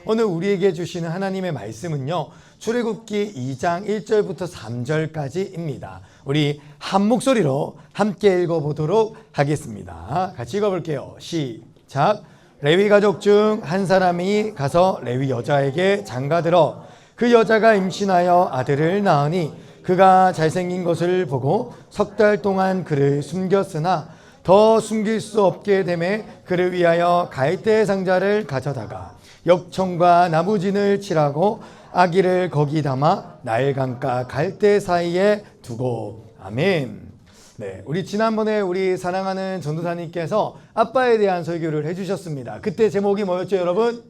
오늘 우리에게 주시는 하나님의 말씀은요, 출애굽기 2장 1절부터 3절까지입니다. 우리 한 목소리로 함께 읽어보도록 하겠습니다. 같이 읽어볼게요. 시작. 레위 가족 중 한 사람이 가서 레위 여자에게 장가들어 그 여자가 임신하여 아들을 낳으니 그가 잘생긴 것을 보고 석 달 동안 그를 숨겼으나 더 숨길 수 없게 되매 그를 위하여 갈대 상자를 가져다가 역청과 나무진을 칠하고 아기를 거기 담아 나일강가 갈대 사이에 두고. 아멘. 네, 우리 지난번에 우리 사랑하는 전도사님께서 아빠에 대한 설교를 해주셨습니다. 그때 제목이 뭐였죠, 여러분?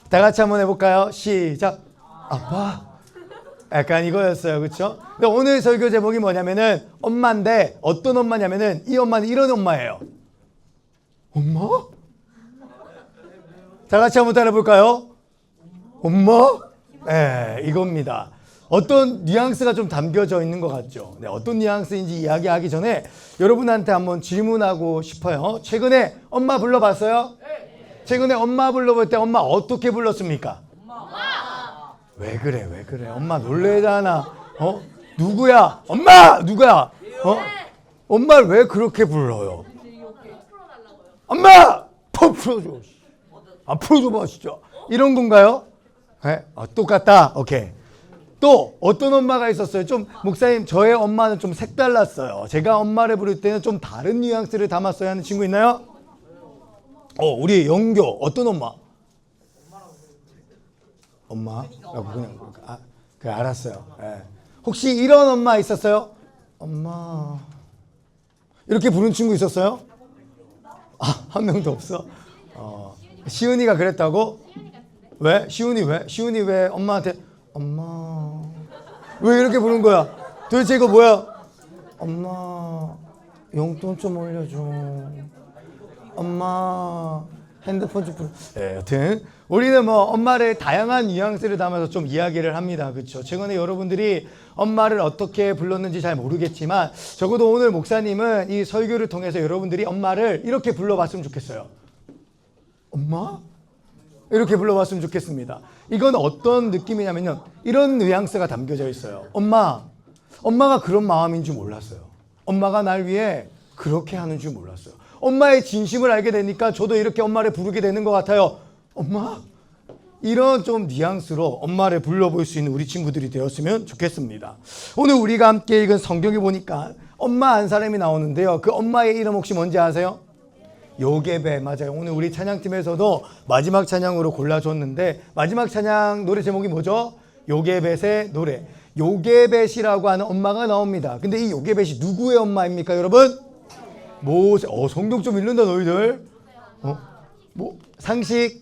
다 같이 한번 해볼까요? 시작. 아빠. 약간 이거였어요, 그렇죠? 근데 오늘 설교 제목이 뭐냐면은 엄마인데 어떤 엄마냐면은 이 엄마는 이런 엄마예요. 엄마? 다 같이 한번 따라해볼까요? 엄마? 네, 이겁니다. 어떤 뉘앙스가 좀 담겨져 있는 것 같죠. 네, 어떤 뉘앙스인지 이야기하기 전에 여러분한테 한번 질문하고 싶어요. 최근에 엄마 불러봤어요? 최근에 엄마 불러볼 때 엄마 어떻게 불렀습니까? 왜 그래, 왜 그래? 엄마 놀래잖아. 누구야? 엄마! 누구야? 엄마를 왜 그렇게 불러요? 엄마! 풀어줘. 안 풀어줘봐, 진짜. 이런 건가요? 네? 똑같다. 오케이. 또 어떤 엄마가 있었어요? 좀 목사님, 저의 엄마는 좀 색달랐어요. 제가 엄마를 부를 때는 좀 다른 뉘앙스를 담았어야 하는 친구 있나요? 우리 영교 어떤 엄마? 엄마라고 그냥 그래, 알았어요. 네. 혹시 이런 엄마 있었어요? 엄마 이렇게 부른 친구 있었어요? 한 명도 없어. 시은이가 그랬다고? 왜? 시은이 왜? 시은이 왜 엄마한테 엄마 왜 이렇게 부른 거야? 도대체 이거 뭐야? 엄마 용돈 좀 올려줘. 엄마 핸드폰 좀 네, 여튼 우리는 뭐 엄마를 다양한 뉘앙스를 담아서 좀 이야기를 합니다. 그렇죠? 최근에 여러분들이 엄마를 어떻게 불렀는지 잘 모르겠지만 적어도 오늘 목사님은 이 설교를 통해서 여러분들이 엄마를 이렇게 불러봤으면 좋겠어요. 엄마? 이렇게 불러봤으면 좋겠습니다. 이건 어떤 느낌이냐면요, 이런 뉘앙스가 담겨져 있어요. 엄마가 그런 마음인 줄 몰랐어요. 엄마가 날 위해 그렇게 하는 줄 몰랐어요. 엄마의 진심을 알게 되니까 저도 이렇게 엄마를 부르게 되는 것 같아요. 엄마? 이런 좀 뉘앙스로 엄마를 불러볼 수 있는 우리 친구들이 되었으면 좋겠습니다. 오늘 우리가 함께 읽은 성경에 보니까 엄마 한 사람이 나오는데요. 그 엄마의 이름 혹시 뭔지 아세요? 요게벳. 맞아요. 오늘 우리 찬양팀에서도 마지막 찬양으로 골라줬는데 마지막 찬양 노래 제목이 뭐죠? 요게벳의 노래. 요게벳이라고 하는 엄마가 나옵니다. 근데 이 요게벳이 누구의 엄마입니까, 여러분? 모세. 성경 좀 읽는다 너희들.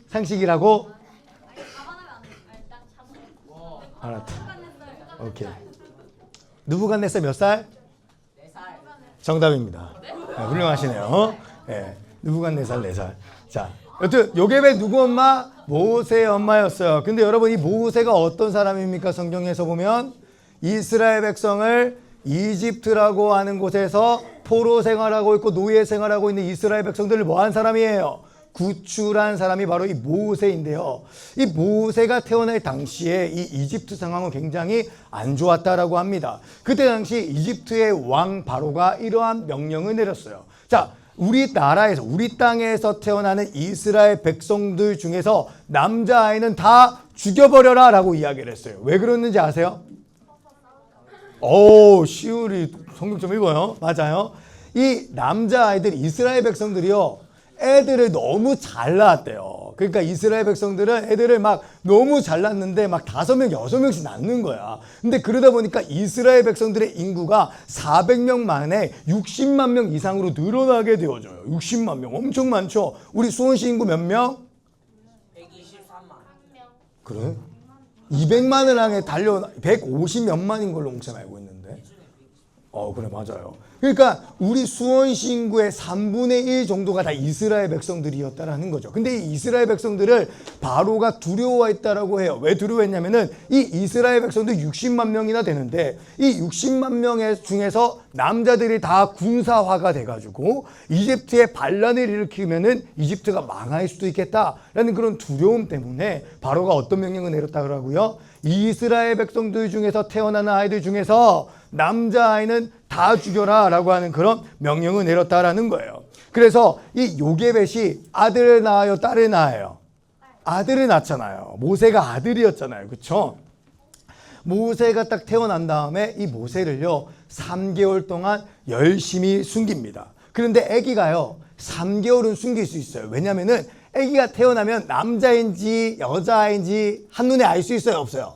상식이라고? 알았다. 오케이. 느부갓네살 몇 살? 4살. 정답입니다. 네, 훌륭하시네요. 네, 느부갓네살 4살. 자, 여튼 요게벳 누구 엄마? 모세의 엄마였어요. 근데 여러분, 이 모세가 어떤 사람입니까? 성경에서 보면 이스라엘 백성을 이집트라고 하는 곳에서 포로 생활하고 있고 노예 생활하고 있는 이스라엘 백성들을 뭐한 사람이에요? 구출한 사람이 바로 이 모세인데요. 이 모세가 태어날 당시에 이 이집트 상황은 굉장히 안 좋았다라고 합니다. 그때 당시 이집트의 왕 바로가 이러한 명령을 내렸어요. 자, 우리나라에서, 우리 땅에서 태어나는 이스라엘 백성들 중에서 남자아이는 다 죽여버려라 라고 이야기를 했어요. 왜 그랬는지 아세요? 시우리 성경 좀 읽어요. 맞아요. 이 남자아이들, 이스라엘 백성들이요, 애들을 너무 잘 낳았대요. 그러니까 이스라엘 백성들은 애들을 막 너무 잘 낳는데 막 5명, 6명씩 낳는 거야. 근데 그러다 보니까 이스라엘 백성들의 인구가 400명 만에 60만 명 이상으로 늘어나게 되어져요. 60만 명. 엄청 많죠? 우리 수원시 인구 몇 명? 123만. 그래? 200만을 향해 달려 150몇만인 걸로 목사 알고 있는데. 그래, 맞아요. 그러니까 우리 수원시 인구의 3분의 1 정도가 다 이스라엘 백성들이었다라는 거죠. 근데 이 이스라엘 백성들을 바로가 두려워했다라고 해요. 왜 두려워했냐면은 이 이스라엘 백성들 60만 명이나 되는데 이 60만 명 중에서 남자들이 다 군사화가 돼가지고 이집트에 반란을 일으키면은 이집트가 망할 수도 있겠다라는 그런 두려움 때문에 바로가 어떤 명령을 내렸다 그러고요. 이스라엘 백성들 중에서 태어나는 아이들 중에서 남자아이는 다 죽여라 라고 하는 그런 명령을 내렸다라는 거예요. 그래서 이 요게벳이 아들을 낳아요, 딸을 낳아요? 아들을 낳잖아요. 모세가 아들이었잖아요. 그렇죠? 모세가 딱 태어난 다음에 이 모세를요 3개월 동안 열심히 숨깁니다. 그런데 아기가요 3개월은 숨길 수 있어요. 왜냐면은 아기가 태어나면 남자인지 여자인지 한눈에 알 수 있어요, 없어요?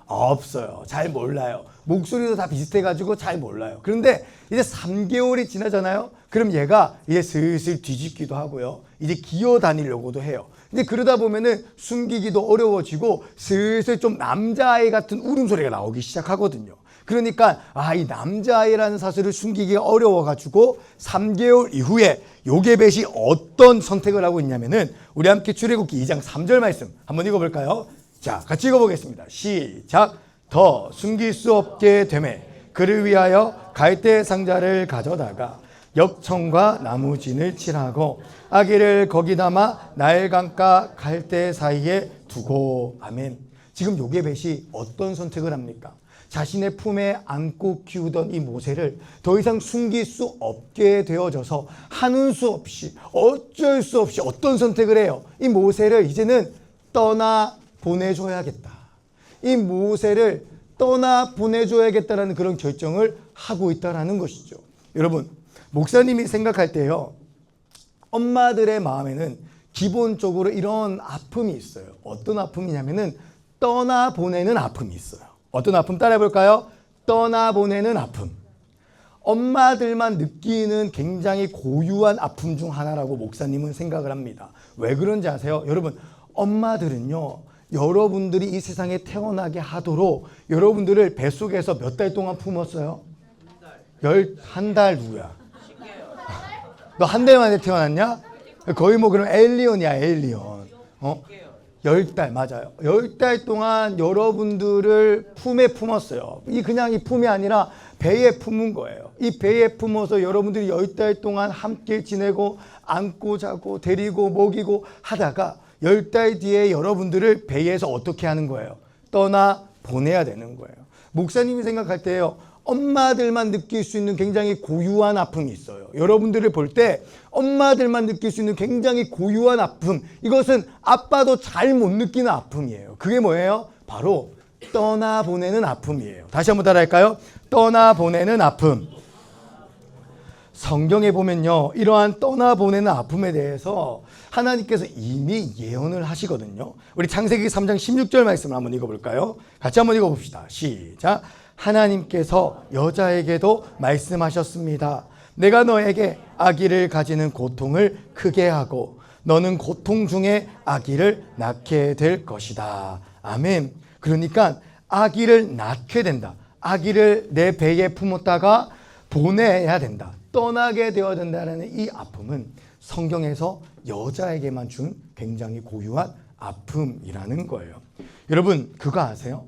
없어요. 잘 몰라요. 목소리도 다 비슷해가지고 잘 몰라요. 그런데 이제 3개월이 지나잖아요. 그럼 얘가 이제 슬슬 뒤집기도 하고요. 이제 기어 다니려고도 해요. 이제 그러다 보면은 숨기기도 어려워지고 슬슬 좀 남자아이 같은 울음소리가 나오기 시작하거든요. 그러니까 이 남자아이라는 사실을 숨기기가 어려워가지고 3개월 이후에 요게벳이 어떤 선택을 하고 있냐면은 우리 함께 출애굽기 2장 3절 말씀 한번 읽어볼까요? 자, 같이 읽어보겠습니다. 시작. 더 숨길 수 없게 되매 그를 위하여 갈대 상자를 가져다가 역청과 나무진을 칠하고 아기를 거기 담아 나일강가 갈대 사이에 두고. 아멘. 지금 요게벳이 어떤 선택을 합니까? 자신의 품에 안고 키우던 이 모세를 더 이상 숨길 수 없게 되어져서 하는 수 없이 어쩔 수 없이 어떤 선택을 해요? 이 모세를 이제는 떠나 보내줘야겠다. 이 모세를 떠나 보내줘야겠다라는 그런 결정을 하고 있다라는 것이죠. 여러분, 목사님이 생각할 때요, 엄마들의 마음에는 기본적으로 이런 아픔이 있어요. 어떤 아픔이냐면은 떠나 보내는 아픔이 있어요. 어떤 아픔 따라해 볼까요? 떠나 보내는 아픔. 엄마들만 느끼는 굉장히 고유한 아픔 중 하나라고 목사님은 생각을 합니다. 왜 그런지 아세요? 여러분, 엄마들은요, 여러분들이 이 세상에 태어나게 하도록 여러분들을 뱃속에서 몇 달 동안 품었어요? 한 달 누구야? 너 한 달 만에 태어났냐? 거의 뭐 그럼 에일리언이야, 에일리언. 10달, 맞아요. 10달 동안 여러분들을 품에 품었어요. 그냥 이 품이 아니라 배에 품은 거예요. 이 배에 품어서 여러분들이 10달 동안 함께 지내고 안고 자고 데리고 먹이고 하다가 10달 뒤에 여러분들을 배에서 어떻게 하는 거예요? 떠나 보내야 되는 거예요. 목사님이 생각할 때요, 엄마들만 느낄 수 있는 굉장히 고유한 아픔이 있어요. 여러분들을 볼 때 엄마들만 느낄 수 있는 굉장히 고유한 아픔, 이것은 아빠도 잘 못 느끼는 아픔이에요. 그게 뭐예요? 바로 떠나보내는 아픔이에요. 다시 한번 따라할까요? 떠나보내는 아픔. 성경에 보면요, 이러한 떠나보내는 아픔에 대해서 하나님께서 이미 예언을 하시거든요. 우리 창세기 3장 16절 말씀을 한번 읽어볼까요? 같이 한번 읽어봅시다. 시작. 하나님께서 여자에게도 말씀하셨습니다. 내가 너에게 아기를 가지는 고통을 크게 하고 너는 고통 중에 아기를 낳게 될 것이다. 아멘. 그러니까 아기를 낳게 된다. 아기를 내 배에 품었다가 보내야 된다. 떠나게 되어야 된다는 이 아픔은 성경에서 여자에게만 준 굉장히 고유한 아픔이라는 거예요. 여러분, 그거 아세요?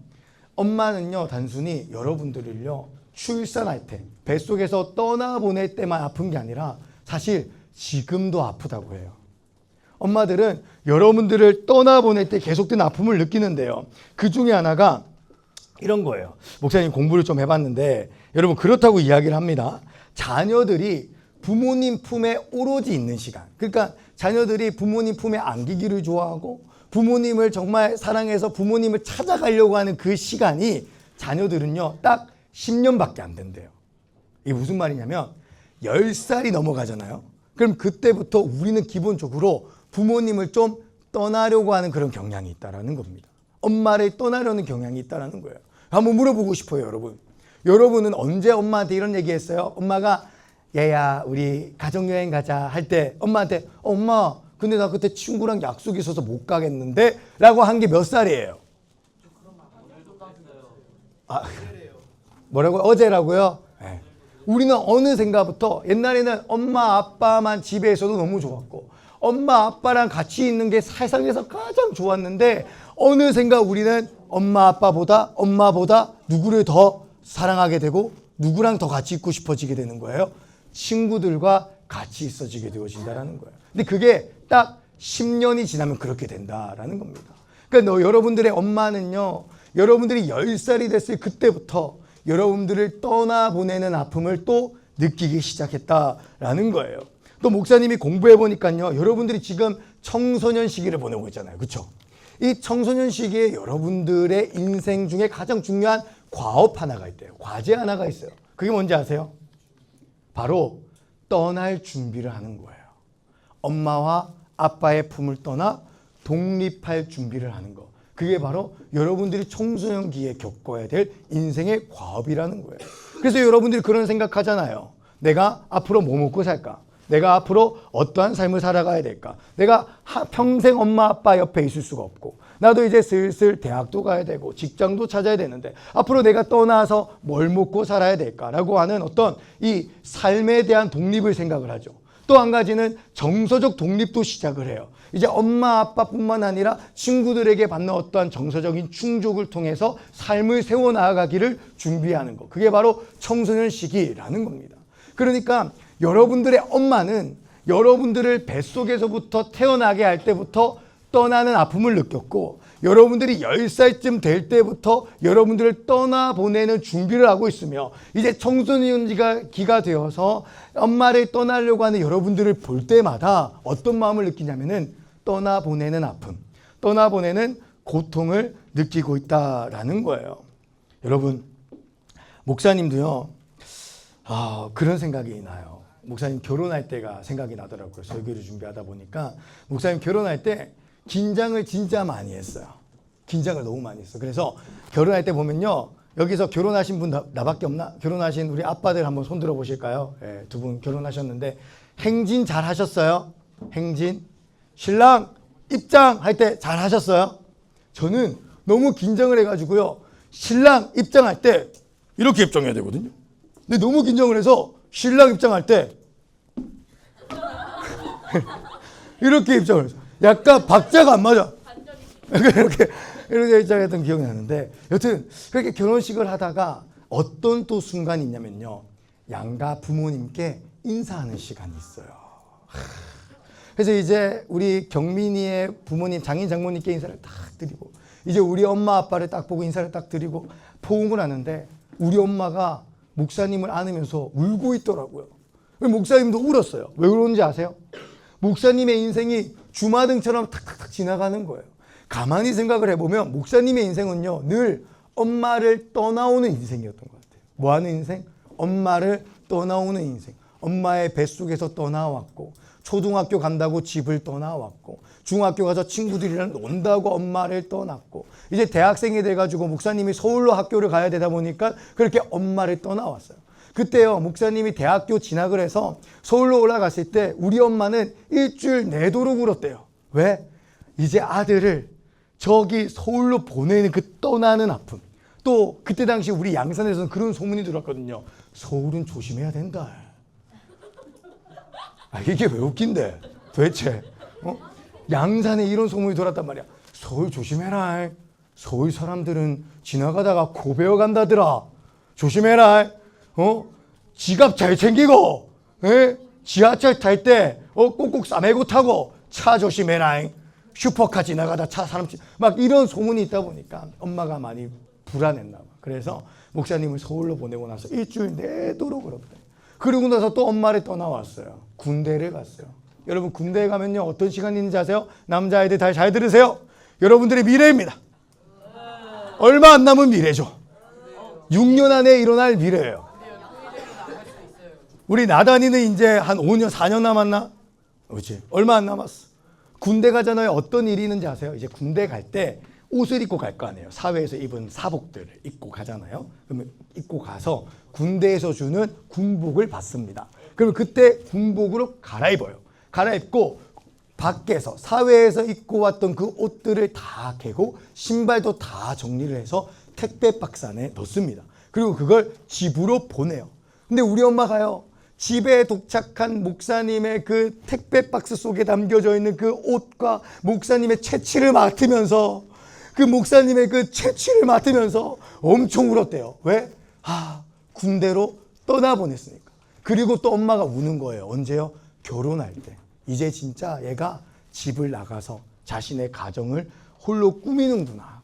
엄마는요, 단순히 여러분들을요, 출산할 때, 뱃속에서 떠나보낼 때만 아픈 게 아니라 사실 지금도 아프다고 해요. 엄마들은 여러분들을 떠나보낼 때 계속된 아픔을 느끼는데요. 그 중에 하나가 이런 거예요. 목사님 공부를 좀 해봤는데 여러분, 그렇다고 이야기를 합니다. 자녀들이 부모님 품에 오로지 있는 시간, 그러니까 자녀들이 부모님 품에 안기기를 좋아하고 부모님을 정말 사랑해서 부모님을 찾아가려고 하는 그 시간이 자녀들은요 딱 10년밖에 안 된대요. 이게 무슨 말이냐면 10살이 넘어가잖아요. 그럼 그때부터 우리는 기본적으로 부모님을 좀 떠나려고 하는 그런 경향이 있다는 겁니다. 엄마를 떠나려는 경향이 있다는 거예요. 한번 물어보고 싶어요, 여러분. 여러분은 언제 엄마한테 이런 얘기 했어요? 엄마가 얘야 우리 가족여행 가자 할 때 엄마한테 엄마 근데 나 그때 친구랑 약속이 있어서 못 가겠는데 라고 한 게 몇 살이에요? 뭐라고요? 어제라고요? 네. 우리는 어느샌가부터 옛날에는 엄마 아빠만 집에 있어도 너무 좋았고 엄마 아빠랑 같이 있는 게 세상에서 가장 좋았는데 어느샌가 우리는 엄마보다 누구를 더 사랑하게 되고 누구랑 더 같이 있고 싶어지게 되는 거예요. 친구들과 같이 있어지게 되어진다라는 거예요. 근데 그게 딱 10년이 지나면 그렇게 된다라는 겁니다. 그러니까 여러분들의 엄마는요, 여러분들이 10살이 됐을 그때부터 여러분들을 떠나보내는 아픔을 또 느끼기 시작했다라는 거예요. 또 목사님이 공부해 보니까요, 여러분들이 지금 청소년 시기를 보내고 있잖아요. 그렇죠? 이 청소년 시기에 여러분들의 인생 중에 가장 중요한 과업 하나가 있대요. 과제 하나가 있어요. 그게 뭔지 아세요? 바로 떠날 준비를 하는 거예요. 엄마와 아빠의 품을 떠나 독립할 준비를 하는 거. 그게 바로 여러분들이 청소년기에 겪어야 될 인생의 과업이라는 거예요. 그래서 여러분들이 그런 생각하잖아요. 내가 앞으로 뭐 먹고 살까? 내가 앞으로 어떠한 삶을 살아가야 될까? 내가 평생 엄마 아빠 옆에 있을 수가 없고 나도 이제 슬슬 대학도 가야 되고 직장도 찾아야 되는데 앞으로 내가 떠나서 뭘 먹고 살아야 될까라고 하는 어떤 이 삶에 대한 독립을 생각을 하죠. 또 한 가지는 정서적 독립도 시작을 해요. 이제 엄마 아빠뿐만 아니라 친구들에게 받는 어떠한 정서적인 충족을 통해서 삶을 세워나가기를 준비하는 것. 그게 바로 청소년 시기라는 겁니다. 그러니까 여러분들의 엄마는 여러분들을 뱃속에서부터 태어나게 할 때부터 떠나는 아픔을 느꼈고 여러분들이 10살쯤 될 때부터 여러분들을 떠나보내는 준비를 하고 있으며 이제 청소년기가 되어서 엄마를 떠나려고 하는 여러분들을 볼 때마다 어떤 마음을 느끼냐면은 떠나보내는 아픔, 떠나보내는 고통을 느끼고 있다라는 거예요. 여러분, 목사님도요, 그런 생각이 나요. 목사님 결혼할 때가 생각이 나더라고요. 설교를 준비하다 보니까 목사님 결혼할 때 긴장을 진짜 많이 했어요. 긴장을 너무 많이 했어요. 그래서 결혼할 때 보면요, 여기서 결혼하신 분 나밖에 없나? 결혼하신 우리 아빠들 한번 손 들어 보실까요? 네, 두 분 결혼하셨는데 행진 잘 하셨어요? 행진? 신랑 입장할 때 잘 하셨어요? 저는 너무 긴장을 해가지고요, 신랑 입장할 때 이렇게 입장해야 되거든요. 근데 너무 긴장을 해서 신랑 입장할 때 이렇게 입장을 해서 약간 박자가 안 맞아. 이렇게 입장했던 기억이 나는데 여튼 그렇게 결혼식을 하다가 어떤 또 순간이 있냐면요, 양가 부모님께 인사하는 시간이 있어요. 그래서 이제 우리 경민이의 부모님, 장인 장모님께 인사를 딱 드리고 이제 우리 엄마 아빠를 딱 보고 인사를 딱 드리고 포옹을 하는데 우리 엄마가 목사님을 안으면서 울고 있더라고요. 목사님도 울었어요. 왜 그런지 아세요? 목사님의 인생이 주마등처럼 탁탁탁 지나가는 거예요. 가만히 생각을 해보면 목사님의 인생은요, 늘 엄마를 떠나오는 인생이었던 것 같아요. 뭐 하는 인생? 엄마를 떠나오는 인생. 엄마의 뱃속에서 떠나왔고 초등학교 간다고 집을 떠나왔고 중학교 가서 친구들이랑 논다고 엄마를 떠났고 이제 대학생이 돼가지고 목사님이 서울로 학교를 가야 되다 보니까 그렇게 엄마를 떠나왔어요. 그때요, 목사님이 대학교 진학을 해서 서울로 올라갔을 때 우리 엄마는 일주일 내도록 울었대요. 왜? 이제 아들을 저기 서울로 보내는 그 떠나는 아픔. 또 그때 당시 우리 양산에서는 그런 소문이 들었거든요. 서울은 조심해야 된다. 이게 왜 웃긴데 도대체? 양산에 이런 소문이 돌았단 말이야. 서울 조심해라. 서울 사람들은 지나가다가 코 베어 간다더라. 조심해라. 지갑 잘 챙기고, 지하철 탈 때 꼭꼭 싸매고 타고 차 조심해라. 슈퍼카 지나가다 사람 막 이런 소문이 있다 보니까 엄마가 많이 불안했나 봐. 그래서 목사님을 서울로 보내고 나서 일주일 내도록 그러더래. 그러고 나서 또 엄마를 떠나왔어요. 군대를 갔어요. 여러분, 군대에 가면요, 어떤 시간이 있는지 아세요? 남자아이들 잘 들으세요. 여러분들의 미래입니다. 얼마 안 남은 미래죠. 6년 안에 일어날 미래예요. 우리 나단이는 이제 한 5년, 4년 남았나? 그렇지. 얼마 안 남았어. 군대 가잖아요. 어떤 일이 있는지 아세요? 이제 군대 갈 때 옷을 입고 갈 거 아니에요. 사회에서 입은 사복들을 입고 가잖아요. 그러면 입고 가서 군대에서 주는 군복을 받습니다. 그러면 그때 군복으로 갈아입어요. 갈아입고 밖에서 사회에서 입고 왔던 그 옷들을 다 개고 신발도 다 정리를 해서 택배 박스 안에 넣습니다. 그리고 그걸 집으로 보내요. 근데 우리 엄마가요, 집에 도착한 목사님의 그 택배 박스 속에 담겨져 있는 그 옷과 목사님의 채취를 맡으면서 그 목사님의 그 채취를 맡으면서 엄청 울었대요. 왜? 군대로 떠나보냈으니까. 그리고 또 엄마가 우는 거예요. 언제요? 결혼할 때. 이제 진짜 얘가 집을 나가서 자신의 가정을 홀로 꾸리는구나.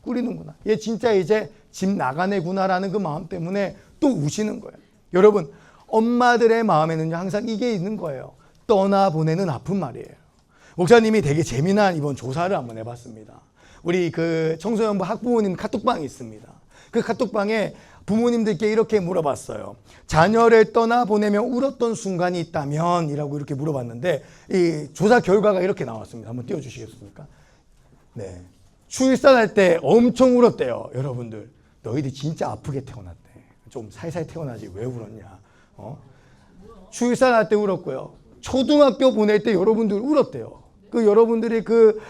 얘 진짜 이제 집 나가네구나라는 그 마음 때문에 또 우시는 거예요. 여러분, 엄마들의 마음에는요, 항상 이게 있는 거예요. 떠나보내는 아픈 말이에요. 목사님이 되게 재미난 이번 조사를 한번 해봤습니다. 우리 그 청소년부 학부모님 카톡방이 있습니다. 그 카톡방에 부모님들께 이렇게 물어봤어요. 자녀를 떠나보내며 울었던 순간이 있다면? 이라고 이렇게 물어봤는데, 이 조사 결과가 이렇게 나왔습니다. 한번 띄워주시겠습니까? 네. 출산할 때 엄청 울었대요. 여러분들, 너희들 진짜 아프게 태어났대. 좀 살살 태어나지 왜 울었냐. 출산할 때 울었고요. 초등학교 보낼 때 여러분들 울었대요. 그 여러분들이 그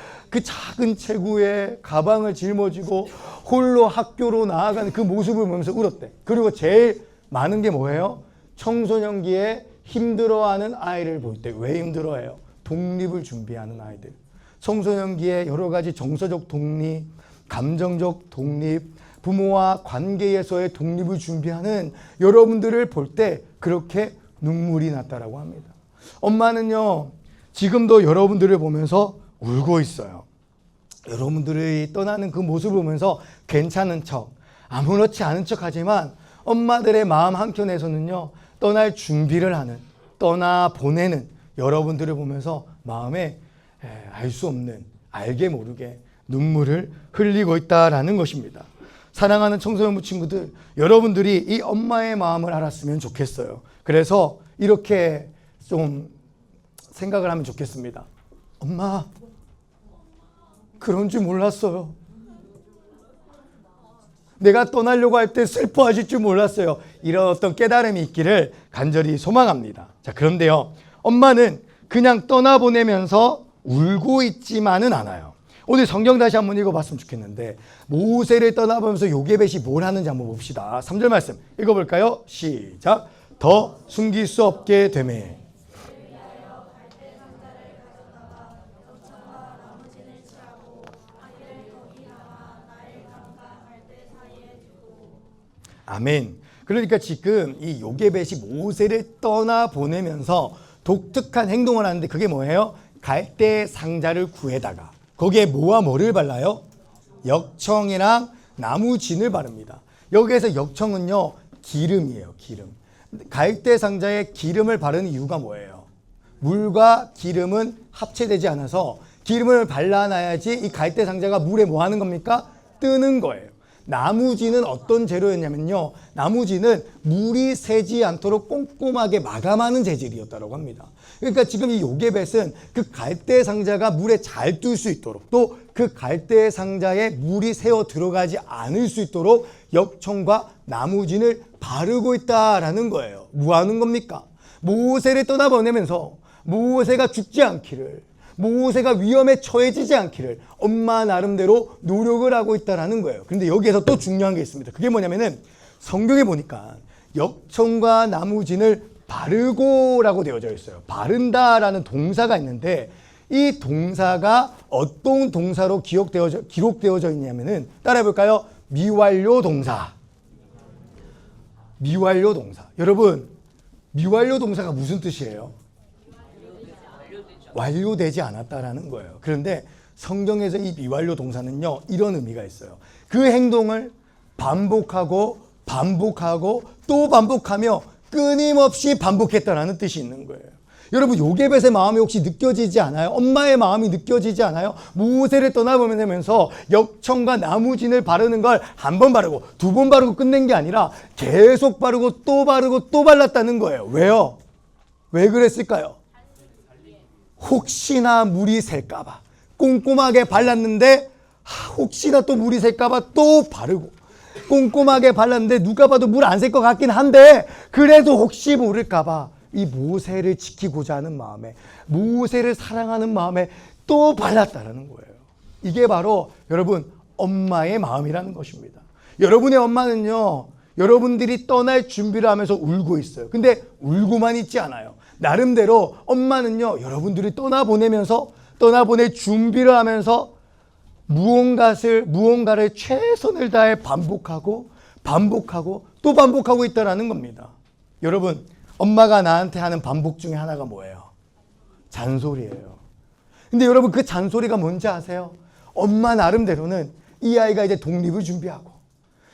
작은 체구에 가방을 짊어지고 홀로 학교로 나아가는 그 모습을 보면서 울었대. 그리고 제일 많은 게 뭐예요? 청소년기에 힘들어하는 아이를 볼 때. 왜 힘들어해요? 독립을 준비하는 아이들. 청소년기에 여러 가지 정서적 독립, 감정적 독립, 부모와 관계에서의 독립을 준비하는 여러분들을 볼 때 그렇게 눈물이 났다라고 합니다. 엄마는요, 지금도 여러분들을 보면서 울고 있어요. 여러분들이 떠나는 그 모습을 보면서 괜찮은 척, 아무렇지 않은 척 하지만 엄마들의 마음 한켠에서는요, 떠날 준비를 하는, 떠나 보내는 여러분들을 보면서 마음에 알 수 없는, 알게 모르게 눈물을 흘리고 있다라는 것입니다. 사랑하는 청소년부 친구들, 여러분들이 이 엄마의 마음을 알았으면 좋겠어요. 그래서 이렇게 좀 생각을 하면 좋겠습니다. 엄마, 그런 줄 몰랐어요. 내가 떠나려고 할 때 슬퍼하실 줄 몰랐어요. 이런 어떤 깨달음이 있기를 간절히 소망합니다. 자, 그런데요, 엄마는 그냥 떠나보내면서 울고 있지만은 않아요. 오늘 성경 다시 한번 읽어봤으면 좋겠는데, 모세를 떠나보면서 요게벳이 뭘 하는지 한번 봅시다. 3절 말씀 읽어볼까요? 시작. 더 숨길 수 없게 되매. 아멘. 그러니까 지금 이 요게벳이 모세를 떠나보내면서 독특한 행동을 하는데, 그게 뭐예요? 갈대 상자를 구해다가 거기에 뭐와 뭐를 발라요? 역청이랑 나무진을 바릅니다. 여기에서 역청은요, 기름이에요. 기름. 갈대 상자에 기름을 바르는 이유가 뭐예요? 물과 기름은 합체되지 않아서 기름을 발라놔야지 이 갈대 상자가 물에 뭐 하는 겁니까? 뜨는 거예요. 나무진은 어떤 재료였냐면요, 나무진은 물이 새지 않도록 꼼꼼하게 마감하는 재질이었다고 합니다. 그러니까 지금 이 요게벳은 그 갈대 상자가 물에 잘 뜰 수 있도록, 또 그 갈대 상자에 물이 새어 들어가지 않을 수 있도록 역청과 나무진을 바르고 있다라는 거예요. 뭐 하는 겁니까? 모세를 떠나보내면서 모세가 죽지 않기를, 모세가 위험에 처해지지 않기를 엄마 나름대로 노력을 하고 있다라는 거예요. 그런데 여기에서 또 중요한 게 있습니다. 그게 뭐냐면은 성경에 보니까 역청과 나무진을 바르고라고 되어져 있어요. 바른다라는 동사가 있는데, 이 동사가 어떤 동사로 기록되어져 있냐면은, 따라해 볼까요? 미완료 동사. 미완료 동사. 여러분, 미완료 동사가 무슨 뜻이에요? 완료되지 않았다라는 거예요. 그런데 성경에서 이 미완료 동사는요, 이런 의미가 있어요. 그 행동을 반복하고 또 반복하며 끊임없이 반복했다라는 뜻이 있는 거예요. 여러분, 요게벳의 마음이 혹시 느껴지지 않아요? 엄마의 마음이 느껴지지 않아요? 모세를 떠나보내면서 역청과 나무진을 바르는 걸 한 번 바르고 두 번 바르고 끝낸 게 아니라 계속 바르고 또 발랐다는 거예요. 왜요? 왜 그랬을까요? 혹시나 물이 셀까봐 꼼꼼하게 발랐는데, 혹시나 또 물이 셀까봐 또 바르고, 꼼꼼하게 발랐는데 누가 봐도 물 안 셀 것 같긴 한데, 그래도 혹시 모를까봐 이 모세를 지키고자 하는 마음에, 모세를 사랑하는 마음에 또 발랐다라는 거예요. 이게 바로 여러분 엄마의 마음이라는 것입니다. 여러분의 엄마는요, 여러분들이 떠날 준비를 하면서 울고 있어요. 근데 울고만 있지 않아요. 나름대로 엄마는요, 여러분들이 떠나보낼 준비를 하면서 무언가를 최선을 다해 반복하고 또 반복하고 있다라는 겁니다. 여러분, 엄마가 나한테 하는 반복 중에 하나가 뭐예요? 잔소리예요. 근데 여러분, 그 잔소리가 뭔지 아세요? 엄마 나름대로는 이 아이가 이제 독립을 준비하고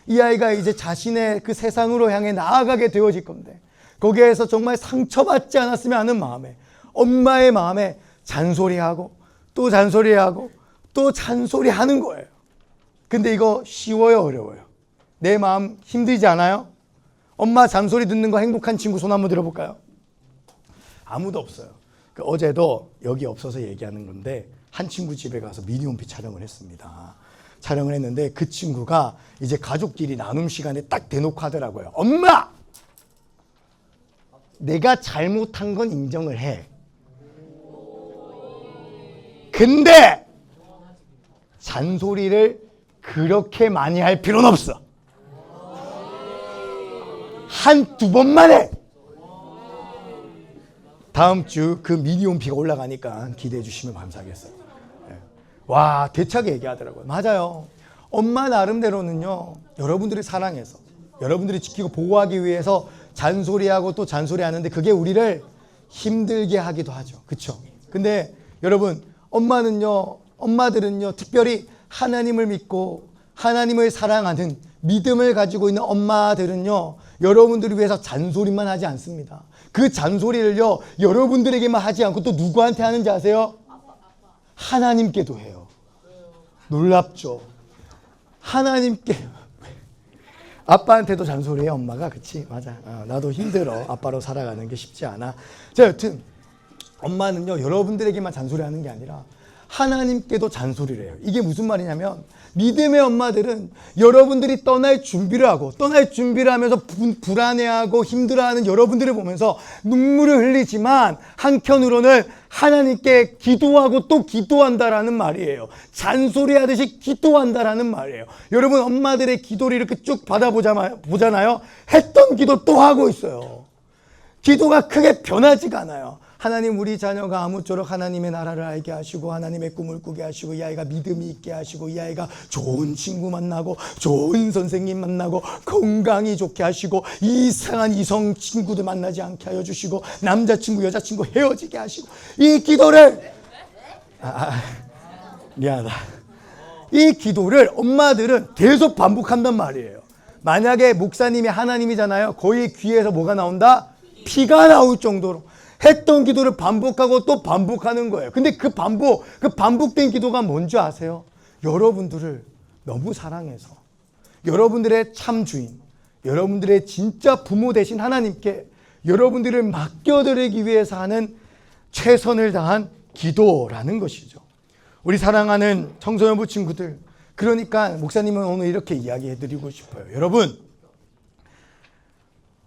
이 아이가 이제 자신의 그 세상으로 향해 나아가게 되어질 건데, 거기에서 정말 상처받지 않았으면 하는 마음에, 엄마의 마음에 잔소리하고 또 잔소리하고 또 잔소리하는 거예요. 근데 이거 쉬워요, 어려워요? 내 마음 힘들지 않아요? 엄마 잔소리 듣는 거 행복한 친구 손 한번 들어볼까요? 아무도 없어요. 어제도 여기 없어서 얘기하는 건데, 한 친구 집에 가서 미니홈피 촬영을 했습니다. 촬영을 했는데 그 친구가 이제 가족끼리 나눔 시간에 딱 대놓고 하더라고요. 엄마! 내가 잘못한 건 인정을 해. 근데 잔소리를 그렇게 많이 할 필요는 없어. 한두 번만 해. 다음 주 그 미니홈피가 올라가니까 기대해 주시면 감사하겠어요. 와, 대차게 얘기하더라고요. 맞아요. 엄마 나름대로는요, 여러분들이 사랑해서, 여러분들이 지키고 보호하기 위해서 잔소리하고 또 잔소리하는데, 그게 우리를 힘들게 하기도 하죠. 그렇죠? 근데 여러분, 엄마들은요, 특별히 하나님을 믿고 하나님을 사랑하는 믿음을 가지고 있는 엄마들은요, 여러분들을 위해서 잔소리만 하지 않습니다. 그 잔소리를요, 여러분들에게만 하지 않고 또 누구한테 하는지 아세요? 하나님께도 해요. 놀랍죠? 하나님께. 아빠한테도 잔소리해, 엄마가. 그치? 맞아. 나도 힘들어. 아빠로 살아가는 게 쉽지 않아. 자, 여튼 엄마는요, 여러분들에게만 잔소리하는 게 아니라 하나님께도 잔소리를 해요. 이게 무슨 말이냐면, 믿음의 엄마들은 여러분들이 떠날 준비를 하면서 불안해하고 힘들어하는 여러분들을 보면서 눈물을 흘리지만, 한켠으로는 하나님께 기도하고 또 기도한다라는 말이에요. 잔소리하듯이 기도한다라는 말이에요. 여러분, 엄마들의 기도를 이렇게 쭉 받아보잖아요. 했던 기도 또 하고 있어요. 기도가 크게 변하지가 않아요. 하나님, 우리 자녀가 아무쪼록 하나님의 나라를 알게 하시고 하나님의 꿈을 꾸게 하시고, 이 아이가 믿음이 있게 하시고, 이 아이가 좋은 친구 만나고 좋은 선생님 만나고 건강이 좋게 하시고, 이상한 이성 친구들 만나지 않게 하여 주시고, 남자친구 여자친구 헤어지게 하시고, 이 기도를 미안하다. 이 기도를 엄마들은 계속 반복한단 말이에요. 만약에 목사님이 하나님이잖아요. 거의 귀에서 뭐가 나온다? 피가 나올 정도로 했던 기도를 반복하고 또 반복하는 거예요. 근데 그 반복된 기도가 뭔지 아세요? 여러분들을 너무 사랑해서, 여러분들의 참 주인, 여러분들의 진짜 부모 되신 하나님께 여러분들을 맡겨드리기 위해서 하는 최선을 다한 기도라는 것이죠. 우리 사랑하는 청소년부 친구들, 그러니까 목사님은 오늘 이렇게 이야기해드리고 싶어요. 여러분,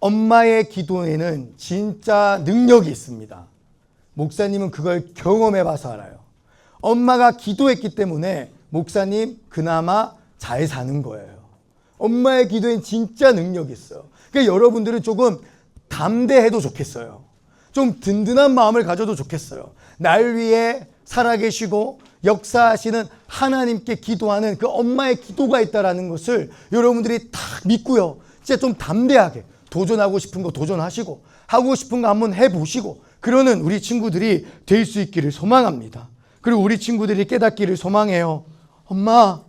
엄마의 기도에는 진짜 능력이 있습니다. 목사님은 그걸 경험해봐서 알아요. 엄마가 기도했기 때문에 목사님 그나마 잘 사는 거예요. 엄마의 기도엔 진짜 능력이 있어요. 그러니까 여러분들은 조금 담대해도 좋겠어요. 좀 든든한 마음을 가져도 좋겠어요. 날 위해 살아계시고 역사하시는 하나님께 기도하는 그 엄마의 기도가 있다는 것을 여러분들이 딱 믿고요. 진짜 좀 담대하게 도전하고 싶은 거 도전하시고, 하고 싶은 거 한번 해보시고, 그러는 우리 친구들이 될 수 있기를 소망합니다. 그리고 우리 친구들이 깨닫기를 소망해요. 엄마,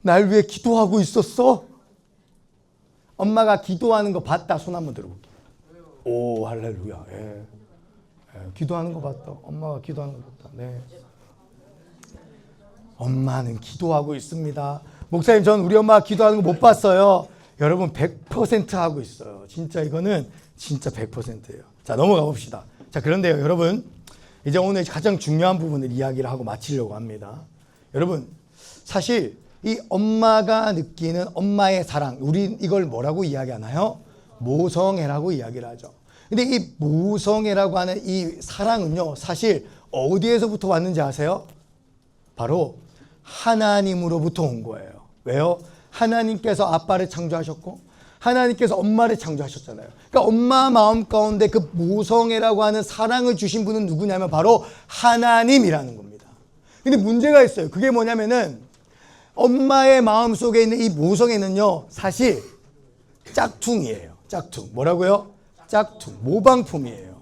날 위해 기도하고 있었어? 엄마가 기도하는 거 봤다? 손 한번 들어볼게요. 오, 할렐루야. 예. 기도하는 거 봤다. 엄마가 기도하는 거 봤다. 네. 엄마는 기도하고 있습니다. 목사님, 전 우리 엄마가 기도하는 거 못 봤어요. 여러분 100% 하고 있어요. 진짜 이거는 진짜 100%예요. 자, 넘어가 봅시다. 자, 그런데요, 여러분, 이제 오늘 가장 중요한 부분을 이야기를 하고 마치려고 합니다. 여러분, 사실 이 엄마가 느끼는 엄마의 사랑, 우리 이걸 뭐라고 이야기하나요? 모성애라고 이야기를 하죠. 근데 이 모성애라고 하는 이 사랑은요, 사실 어디에서부터 왔는지 아세요? 바로 하나님으로부터 온 거예요. 왜요? 하나님께서 아빠를 창조하셨고, 하나님께서 엄마를 창조하셨잖아요. 그러니까 엄마 마음 가운데 그 모성애라고 하는 사랑을 주신 분은 누구냐면 바로 하나님이라는 겁니다. 근데 문제가 있어요. 그게 뭐냐면은 엄마의 마음 속에 있는 이 모성애는요, 사실 짝퉁이에요. 짝퉁. 뭐라고요? 짝퉁. 모방품이에요.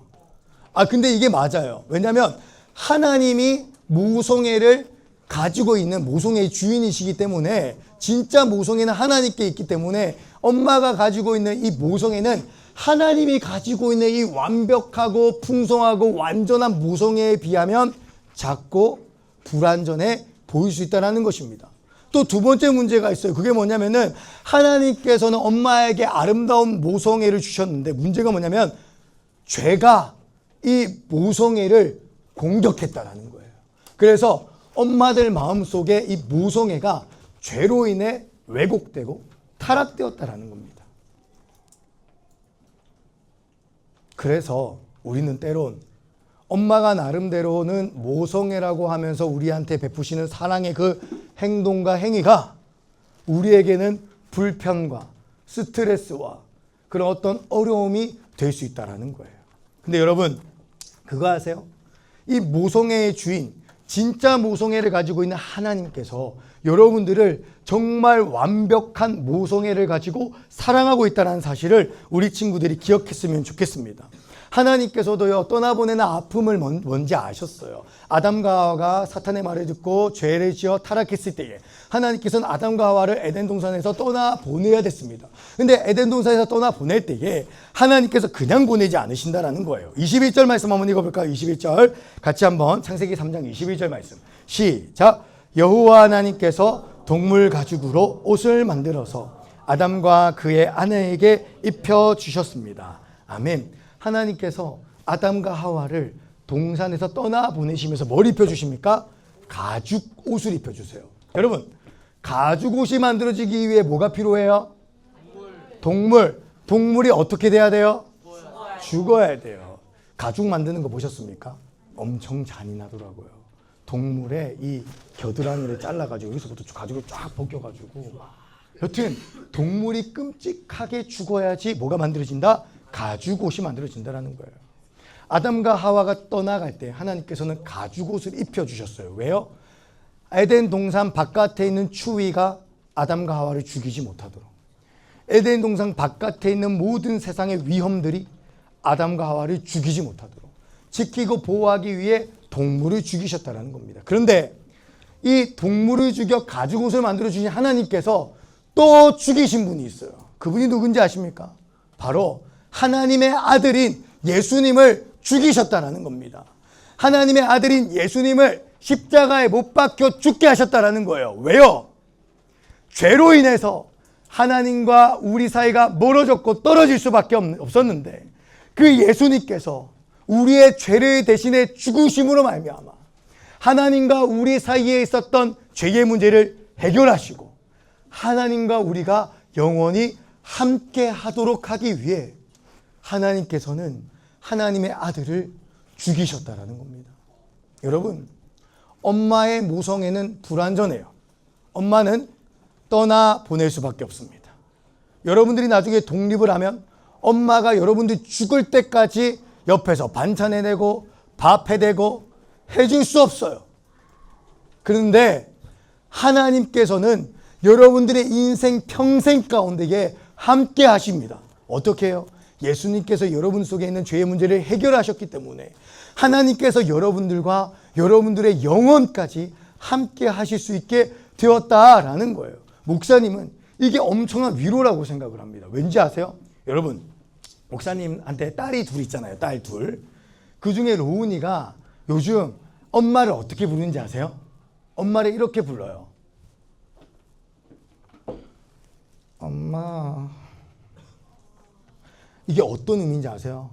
근데 이게 맞아요. 왜냐하면 하나님이 모성애를 가지고 있는 모성애의 주인이시기 때문에, 진짜 모성애는 하나님께 있기 때문에 엄마가 가지고 있는 이 모성애는 하나님이 가지고 있는 이 완벽하고 풍성하고 완전한 모성애에 비하면 작고 불완전해 보일 수 있다는 것입니다. 또 두 번째 문제가 있어요. 그게 뭐냐면은 하나님께서는 엄마에게 아름다운 모성애를 주셨는데, 문제가 뭐냐면 죄가 이 모성애를 공격했다라는 거예요. 그래서 엄마들 마음속에 이 모성애가 죄로 인해 왜곡되고 타락되었다라는 겁니다. 그래서 우리는 때론 엄마가 나름대로는 모성애라고 하면서 우리한테 베푸시는 사랑의 그 행동과 행위가 우리에게는 불편과 스트레스와 그런 어떤 어려움이 될 수 있다는 거예요. 근데 여러분, 그거 아세요? 이 모성애의 주인, 진짜 모성애를 가지고 있는 하나님께서 여러분들을 정말 완벽한 모성애를 가지고 사랑하고 있다는 사실을 우리 친구들이 기억했으면 좋겠습니다. 하나님께서도요, 떠나보내는 아픔을 뭔지 아셨어요. 아담과 하와가 사탄의 말을 듣고 죄를 지어 타락했을 때에 하나님께서는 아담과 하와를 에덴 동산에서 떠나보내야 됐습니다. 근데 에덴 동산에서 떠나보낼 때에 하나님께서 그냥 보내지 않으신다라는 거예요. 21절 말씀 한번 읽어볼까요? 21절 같이 한번, 창세기 3장 21절 말씀 시작. 여호와 하나님께서 동물 가죽으로 옷을 만들어서 아담과 그의 아내에게 입혀주셨습니다. 아멘. 하나님께서 아담과 하와를 동산에서 떠나보내시면서 뭘 입혀주십니까? 가죽 옷을 입혀주세요. 여러분, 가죽 옷이 만들어지기 위해 뭐가 필요해요? 동물. 동물이 어떻게 돼야 돼요? 죽어야 돼요. 가죽 만드는 거 보셨습니까? 엄청 잔인하더라고요. 동물의 이 겨드랑이를 잘라가지고 여기서부터 가죽을 쫙 벗겨가지고, 여튼 동물이 끔찍하게 죽어야지 뭐가 만들어진다? 가죽 옷이 만들어진다는 거예요. 아담과 하와가 떠나갈 때 하나님께서는 가죽 옷을 입혀주셨어요. 왜요? 에덴 동산 바깥에 있는 추위가 아담과 하와를 죽이지 못하도록, 에덴 동산 바깥에 있는 모든 세상의 위험들이 아담과 하와를 죽이지 못하도록 지키고 보호하기 위해 동물을 죽이셨다는 겁니다. 그런데 이 동물을 죽여 가죽 옷을 만들어 주신 하나님께서 또 죽이신 분이 있어요. 그분이 누군지 아십니까? 바로 하나님의 아들인 예수님을 죽이셨다는 겁니다. 하나님의 아들인 예수님을 십자가에 못 박혀 죽게 하셨다는 거예요. 왜요? 죄로 인해서 하나님과 우리 사이가 멀어졌고 떨어질 수밖에 없었는데, 그 예수님께서 우리의 죄를 대신해 죽으심으로 말미암아 하나님과 우리 사이에 있었던 죄의 문제를 해결하시고 하나님과 우리가 영원히 함께 하도록 하기 위해 하나님께서는 하나님의 아들을 죽이셨다라는 겁니다. 여러분, 엄마의 모성애는 불완전해요. 엄마는 떠나보낼 수밖에 없습니다. 여러분들이 나중에 독립을 하면 엄마가 여러분들 죽을 때까지 옆에서 반찬 해내고 밥 해대고 해줄 수 없어요. 그런데 하나님께서는 여러분들의 인생 평생 가운데에 함께 하십니다. 어떻게 해요? 예수님께서 여러분 속에 있는 죄의 문제를 해결하셨기 때문에 하나님께서 여러분들과 여러분들의 영혼까지 함께 하실 수 있게 되었다라는 거예요. 목사님은 이게 엄청난 위로라고 생각을 합니다. 왠지 아세요? 여러분, 목사님한테 딸이 둘 있잖아요. 딸 둘. 그 중에 로운이가 요즘 엄마를 어떻게 부르는지 아세요? 엄마를 이렇게 불러요. 엄마. 이게 어떤 의미인지 아세요?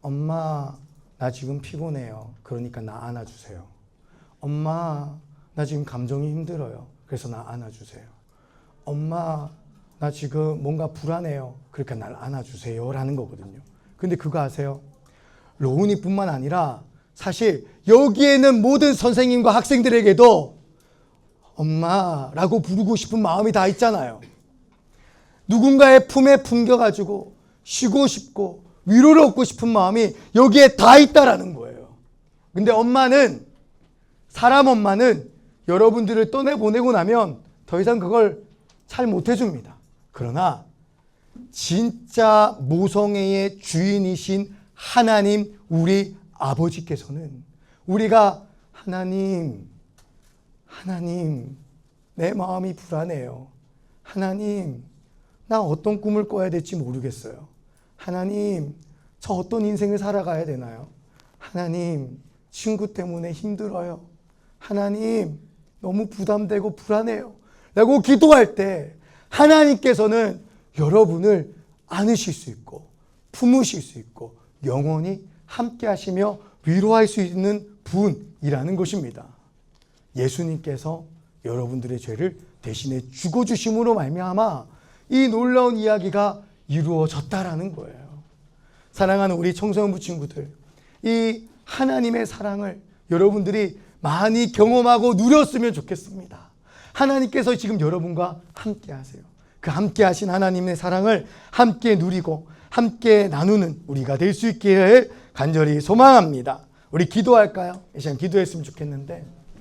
엄마, 나 지금 피곤해요. 그러니까 나 안아주세요. 엄마, 나 지금 감정이 힘들어요. 그래서 나 안아주세요. 엄마, 나 지금 뭔가 불안해요. 그러니까 날 안아주세요. 라는 거거든요. 근데 그거 아세요? 로운이뿐만 아니라 사실 여기에는 모든 선생님과 학생들에게도 엄마라고 부르고 싶은 마음이 다 있잖아요. 누군가의 품에 품겨가지고 쉬고 싶고 위로를 얻고 싶은 마음이 여기에 다 있다라는 거예요. 근데 사람 엄마는 여러분들을 떠내보내고 나면 더 이상 그걸 잘 못해줍니다. 그러나 진짜 모성애의 주인이신 하나님 우리 아버지께서는 우리가 하나님 내 마음이 불안해요. 하나님 나 어떤 꿈을 꿔야 될지 모르겠어요. 하나님 저 어떤 인생을 살아가야 되나요? 하나님 친구 때문에 힘들어요. 하나님 너무 부담되고 불안해요 라고 기도할 때 하나님께서는 여러분을 안으실 수 있고 품으실 수 있고 영원히 함께 하시며 위로할 수 있는 분이라는 것입니다. 예수님께서 여러분들의 죄를 대신에 죽어주심으로 말미암아 이 놀라운 이야기가 이루어졌다라는 거예요. 사랑하는 우리 청소년부 친구들, 이 하나님의 사랑을 여러분들이 많이 경험하고 누렸으면 좋겠습니다. 하나님께서 지금 여러분과 함께 하세요. 그 함께 하신 하나님의 사랑을 함께 누리고 함께 나누는 우리가 될 수 있기를 간절히 소망합니다. 우리 기도할까요? 이 시간 기도했으면 좋겠는데